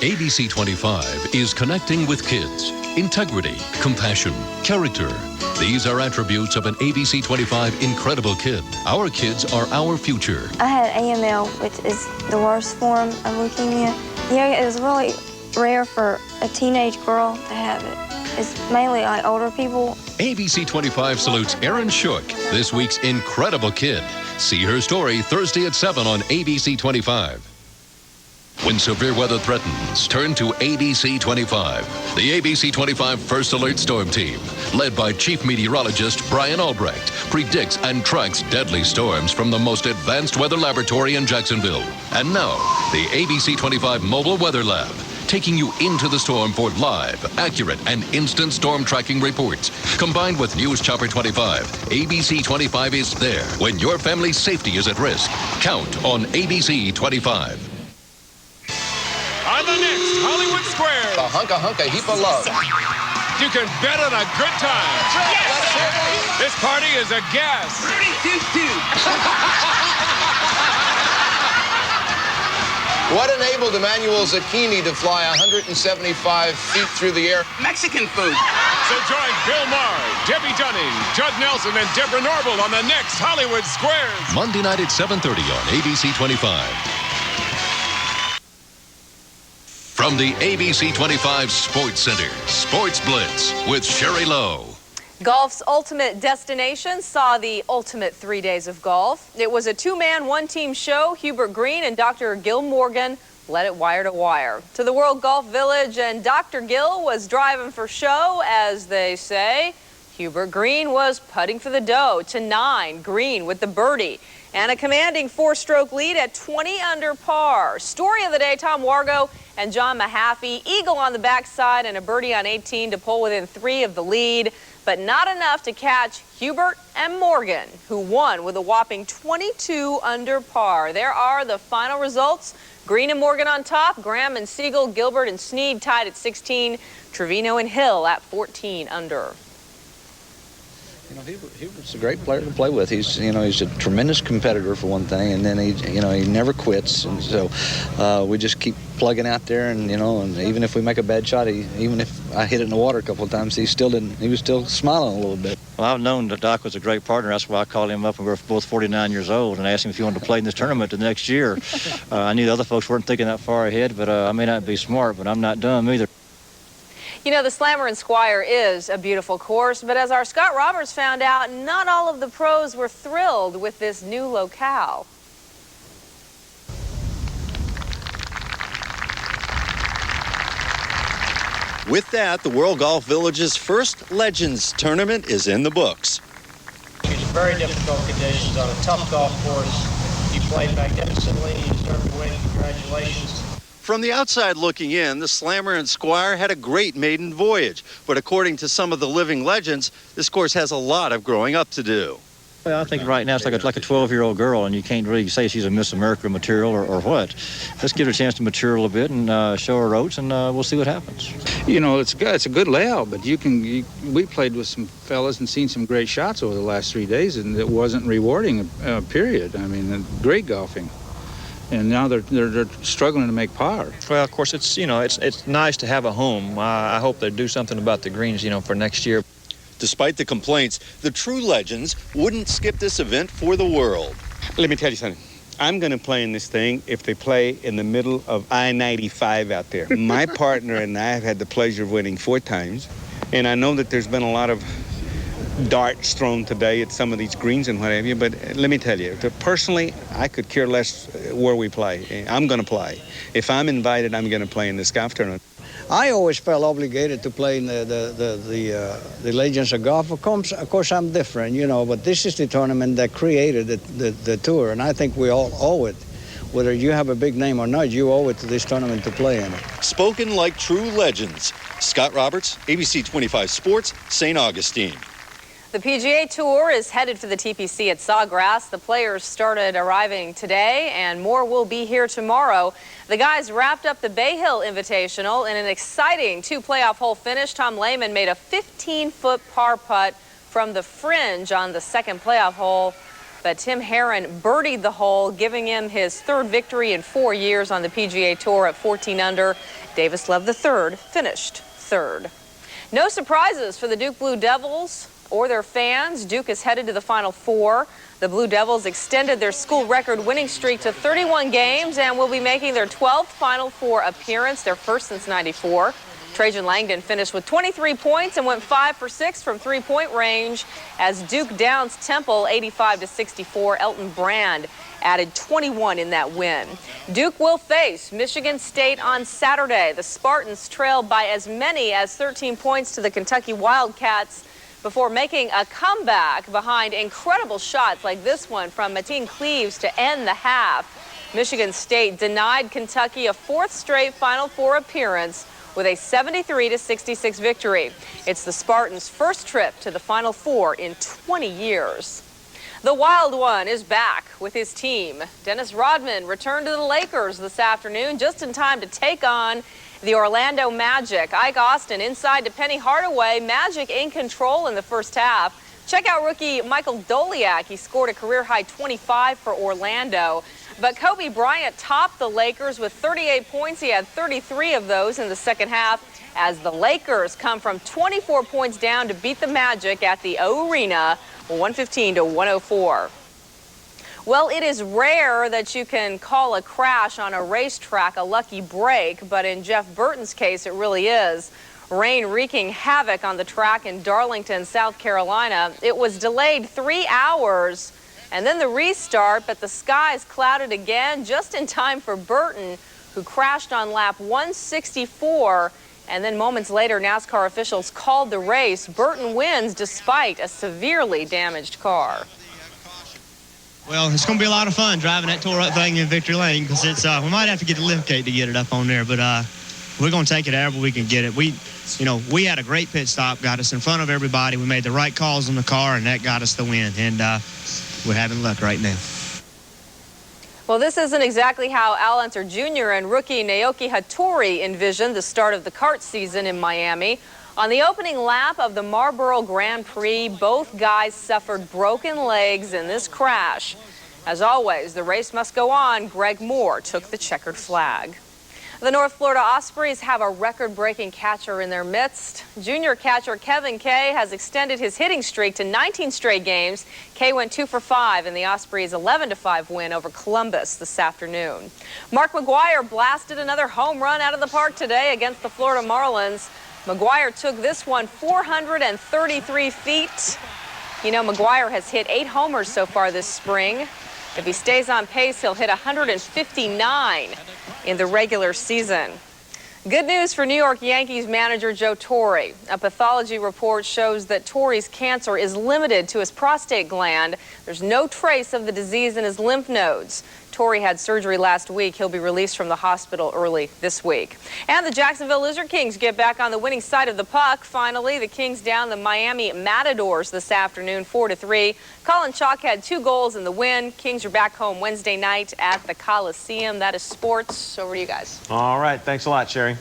ABC 25 is connecting with kids. Integrity, compassion, character. These are attributes of an ABC 25 incredible kid. Our kids are our future. I had AML, which is the worst form of leukemia. Yeah, it was really rare for a teenage girl to have it. It's mainly like older people. ABC 25 salutes Erin Shook, this week's incredible kid. See her story Thursday at 7 on ABC 25. When severe weather threatens, turn to ABC 25. The ABC 25 First Alert Storm Team, led by Chief Meteorologist Brian Albrecht, predicts and tracks deadly storms from the most advanced weather laboratory in Jacksonville. And now, the ABC 25 Mobile Weather Lab, taking you into the storm for live, accurate, and instant storm tracking reports. Combined with News Chopper 25, ABC 25 is there when your family's safety is at risk. Count on ABC 25. On the next Hollywood Squares. A hunk, a heap of love. You can bet on a good time. Yes. This party is a gas. What enabled Emmanuel Zucchini to fly 175 feet through the air? Mexican food. So join Bill Maher, Debbie Dunning, Judd Nelson, and Deborah Norville on the next Hollywood Squares. Monday night at 7:30 on ABC 25. From the ABC 25 Sports Center, Sports Blitz with Sherry Lowe. Golf's ultimate destination saw the ultimate 3 days of golf. It was a two-man, one-team show. Hubert Green and Dr. Gil Morgan led it wire to wire to the World Golf Village, and Dr. Gil was driving for show, as they say. Hubert Green was putting for the dough to 9. Green with the birdie and a commanding 4-stroke lead at 20 under par. Story of the day, Tom Wargo and John Mahaffey. Eagle on the backside and a birdie on 18 to pull within 3 of the lead, but not enough to catch Hubert and Morgan, who won with a whopping 22 under par. There are the final results. Green and Morgan on top, Graham and Siegel, Gilbert and Snead tied at 16, Trevino and Hill at 14 under. You know, Hubert's a great player to play with. He's a tremendous competitor for one thing, and then he never quits. And so we just keep plugging out there, and and even if we make a bad shot, even if I hit it in the water a couple of times, he was still smiling a little bit. Well, I've known that Doc was a great partner. That's why I called him up when we were both 49 years old and asked him if he wanted to play in this tournament the next year. I knew the other folks weren't thinking that far ahead, but I may not be smart, but I'm not dumb either. You know, the Slammer and Squire is a beautiful course, but as our Scott Roberts found out, not all of the pros were thrilled with this new locale. With that, the World Golf Village's first Legends tournament is in the books. It's very difficult conditions on a tough golf course. You played magnificently. You deserve to win. Congratulations. From the outside looking in, the Slammer and Squire had a great maiden voyage. But according to some of the living legends, this course has a lot of growing up to do. Well, I think right now it's like a 12-year-old girl, and you can't really say she's a Miss America material or what. Let's give her a chance to mature a little bit and show her ropes, and we'll see what happens. You know, it's good. It's a good layout, but we played with some fellas and seen some great shots over the last 3 days, and it wasn't rewarding, period. I mean, great golfing. And now they're struggling to make par. Well, of course, it's nice to have a home. I hope they do something about the greens, for next year. Despite the complaints, the true legends wouldn't skip this event for the world. Let me tell you something. I'm going to play in this thing if they play in the middle of I-95 out there. My partner and I have had the pleasure of winning 4 times, and I know that there's been a lot of darts thrown today at some of these greens and what have you, but let me tell you, personally, I could care less where we play. I'm going to play. If I'm invited, I'm going to play in this golf tournament. I always felt obligated to play in the Legends of Golf. Of course, I'm different, but this is the tournament that created the tour, and I think we all owe it. Whether you have a big name or not, you owe it to this tournament to play in it. Spoken like true legends. Scott Roberts, ABC 25 Sports, St. Augustine. The PGA Tour is headed for the TPC at Sawgrass. The players started arriving today, and more will be here tomorrow. The guys wrapped up the Bay Hill Invitational in an exciting 2-playoff hole finish. Tom Lehman made a 15-foot par putt from the fringe on the second playoff hole. But Tim Herron birdied the hole, giving him his third victory in 4 years on the PGA Tour at 14 under. Davis Love III finished third. No surprises for the Duke Blue Devils or their fans. Duke is headed to the Final Four. The Blue Devils extended their school record winning streak to 31 games and will be making their 12th Final Four appearance, their first since '94. Trajan Langdon finished with 23 points and went 5 for 6 from three-point range as Duke downs Temple 85-64. Elton Brand added 21 in that win. Duke will face Michigan State on Saturday. The Spartans trailed by as many as 13 points to the Kentucky Wildcats before making a comeback behind incredible shots like this one from Mateen Cleaves to end the half. Michigan State denied Kentucky a fourth straight Final Four appearance with a 73-66 victory. It's the Spartans' first trip to the Final Four in 20 years. The Wild One is back with his team. Dennis Rodman returned to the Lakers this afternoon just in time to take on the Orlando Magic. Ike Austin inside to Penny Hardaway. Magic in control in the first half. Check out rookie Michael Doliak. He scored a career-high 25 for Orlando. But Kobe Bryant topped the Lakers with 38 points. He had 33 of those in the second half as the Lakers come from 24 points down to beat the Magic at the O Arena, 115-104. Well, it is rare that you can call a crash on a racetrack a lucky break, but in Jeff Burton's case, it really is. Rain wreaking havoc on the track in Darlington, South Carolina. It was delayed 3 hours. And then the restart, but the skies clouded again just in time for Burton, who crashed on lap 164. And then moments later, NASCAR officials called the race. Burton wins despite a severely damaged car. Well, it's going to be a lot of fun driving that tore-up thing in Victory Lane because it's we might have to get a lift gate to get it up on there, but we're going to take it however we can get it. We had a great pit stop, got us in front of everybody. We made the right calls on the car, and that got us the win. And we're having luck right now. Well, this isn't exactly how Al Unser Jr. and rookie Naoki Hattori envisioned the start of the kart season in Miami. On the opening lap of the Marlboro Grand Prix, both guys suffered broken legs in this crash. As always, the race must go on. Greg Moore took the checkered flag. The North Florida Ospreys have a record-breaking catcher in their midst. Junior catcher Kevin Kay has extended his hitting streak to 19 straight games. Kay went 2 for 5 in the Ospreys' 11-5 win over Columbus this afternoon. Mark McGwire blasted another home run out of the park today against the Florida Marlins. McGwire took this one 433 feet. You know, McGwire has hit 8 homers so far this spring. If he stays on pace, he'll hit 159 in the regular season. Good news for New York Yankees manager Joe Torre. A pathology report shows that Torre's cancer is limited to his prostate gland. There's no trace of the disease in his lymph nodes. Torre had surgery last week. He'll be released from the hospital early this week. And the Jacksonville Lizard Kings get back on the winning side of the puck. Finally, the Kings down the Miami Matadors this afternoon, 4-3. Colin Chalk had 2 goals in the win. Kings are back home Wednesday night at the Coliseum. That is sports. Over to you guys. All right. Thanks a lot, Sherry.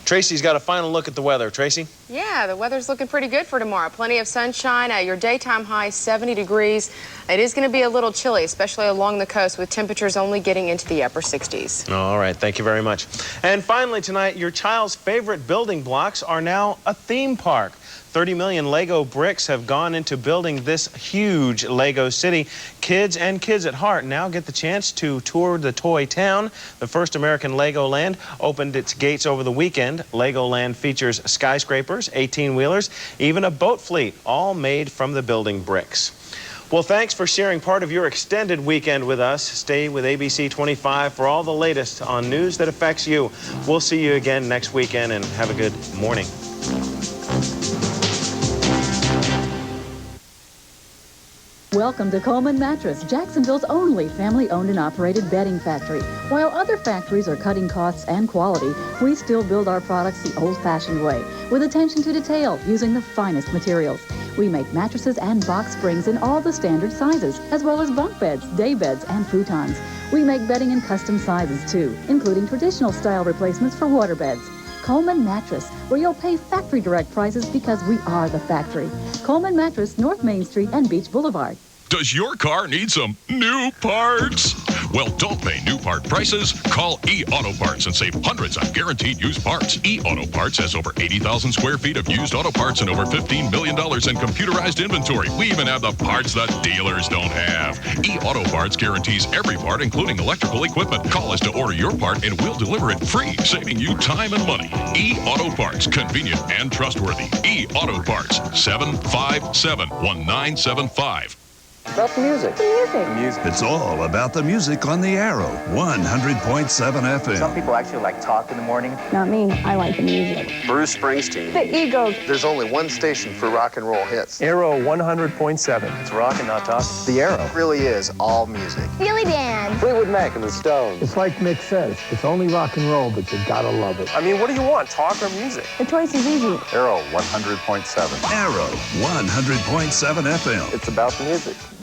Tracy's got a final look at the weather. Tracy? Yeah, the weather's looking pretty good for tomorrow. Plenty of sunshine. Your daytime high, 70 degrees. It is going to be a little chilly, especially along the coast, with temperatures only getting into the upper 60s. All right. Thank you very much. And finally tonight, your child's favorite building blocks are now a theme park. 30 million Lego bricks have gone into building this huge Lego city. Kids and kids at heart now get the chance to tour the toy town. The first American Lego Land opened its gates over the weekend. Legoland features skyscrapers, 18-wheelers, even a boat fleet, all made from the building bricks. Well, thanks for sharing part of your extended weekend with us. Stay with ABC 25 for all the latest on news that affects you. We'll see you again next weekend, and have a good morning. Welcome to Coleman Mattress, Jacksonville's only family-owned and operated bedding factory. While other factories are cutting costs and quality, we still build our products the old-fashioned way, with attention to detail, using the finest materials. We make mattresses and box springs in all the standard sizes, as well as bunk beds, day beds, and futons. We make bedding in custom sizes, too, including traditional style replacements for waterbeds. Coleman Mattress, where you'll pay factory direct prices because we are the factory. Coleman Mattress, North Main Street and Beach Boulevard. Does your car need some new parts? Well, don't pay new part prices. Call E-Auto Parts and save hundreds on guaranteed used parts. E-Auto Parts has over 80,000 square feet of used auto parts and over $15 million in computerized inventory. We even have the parts the dealers don't have. E-Auto Parts guarantees every part, including electrical equipment. Call us to order your part and we'll deliver it free, saving you time and money. E-Auto Parts, convenient and trustworthy. E-Auto Parts, 757-1975. About the music. The music. It's all about the music on the Arrow, 100.7 FM. Some people actually like talk in the morning. Not me. I like the music. Bruce Springsteen. The Eagles. There's only one station for rock and roll hits. Arrow 100.7. It's rock and not talk. The Arrow. It really is all music. Steely Dan. Fleetwood Mac and the Stones. It's like Mick says, it's only rock and roll, but you gotta love it. I mean, what do you want, talk or music? The choice is easy. Arrow 100.7. Arrow 100.7 FM. It's about the music.